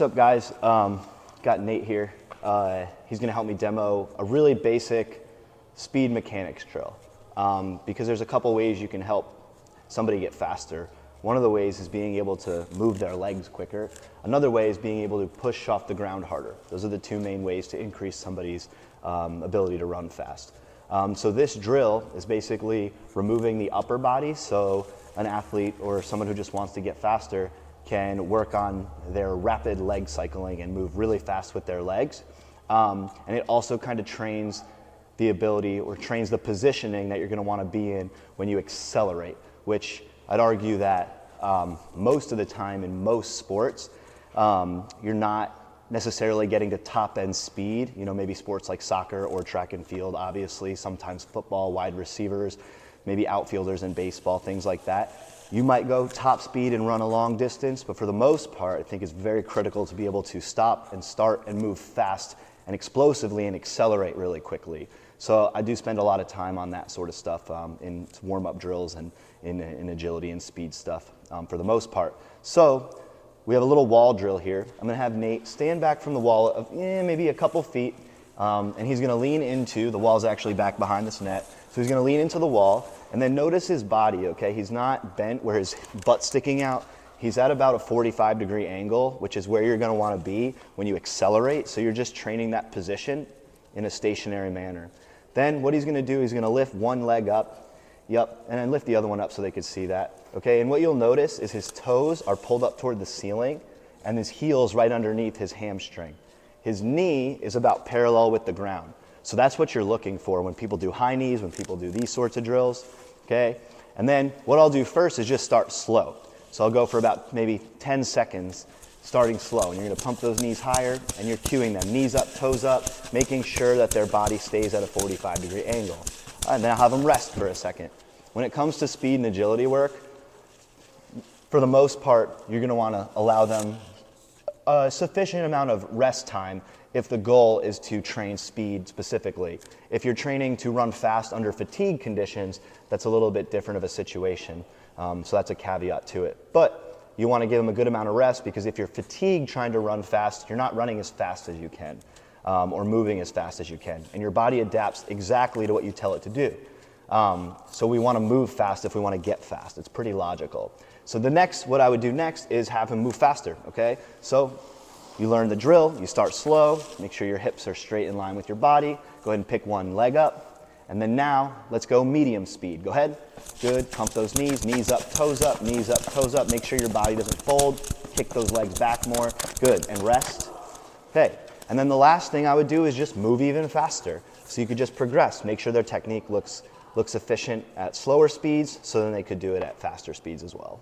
What's up, guys? Got Nate here. He's going to help me demo a really basic speed mechanics drill because there's a couple ways you can help somebody get faster. One of the ways is being able to move their legs quicker. Another way is being able to push off the ground harder. Those are the two main ways to increase somebody's ability to run fast. So this drill is basically removing the upper body, so an athlete or someone who just wants to get faster can work on their rapid leg cycling and move really fast with their legs. And it also kind of trains the ability or trains the positioning that you're going to want to be in when you accelerate, which I'd argue that most of the time in most sports, you're not necessarily getting to top end speed. You know, maybe sports like soccer or track and field, obviously, sometimes football, wide receivers, maybe outfielders in baseball, things like that. You might go top speed and run a long distance, but for the most part, I think it's very critical to be able to stop and start and move fast and explosively and accelerate really quickly. So I do spend a lot of time on that sort of stuff in warm-up drills and in agility and speed stuff for the most part. So we have a little wall drill here. I'm gonna have Nate stand back from the wall of maybe a couple feet, and he's gonna lean into, the wall's actually back behind this net, so he's gonna lean into the wall, and then notice his body, okay? He's not bent where his butt's sticking out. He's at about a 45-degree angle, which is where you're gonna wanna be when you accelerate, so you're just training that position in a stationary manner. Then what he's gonna do, he's gonna lift one leg up, and then lift the other one up so they could see that, okay? And what you'll notice is his toes are pulled up toward the ceiling, and his heel's right underneath his hamstring. His knee is about parallel with the ground. So that's what you're looking for when people do high knees, when people do these sorts of drills, okay? And then what I'll do first is just start slow. So I'll go for about maybe 10 seconds, starting slow. And you're gonna pump those knees higher, and you're cueing them, knees up, toes up, making sure that their body stays at a 45-degree angle. And then I'll have them rest for a second. When it comes to speed and agility work, for the most part, you're gonna wanna allow them a sufficient amount of rest time if the goal is to train speed specifically. If you're training to run fast under fatigue conditions, that's a little bit different of a situation. So that's a caveat to it. But you want to give them a good amount of rest, because if you're fatigued trying to run fast, you're not running as fast as you can or moving as fast as you can. And your body adapts exactly to what you tell it to do. So we want to move fast if we want to get fast. It's pretty logical. So what I would do next is have him move faster, okay? So you learn the drill, you start slow, make sure your hips are straight in line with your body. Go ahead and pick one leg up. And then now, let's go medium speed. Go ahead. Good, pump those knees, knees up, toes up, knees up, toes up. Make sure your body doesn't fold. Kick those legs back more. Good, and rest. Okay, and then the last thing I would do is just move even faster. So you could just progress. Make sure their technique looks efficient at slower speeds, so then they could do it at faster speeds as well.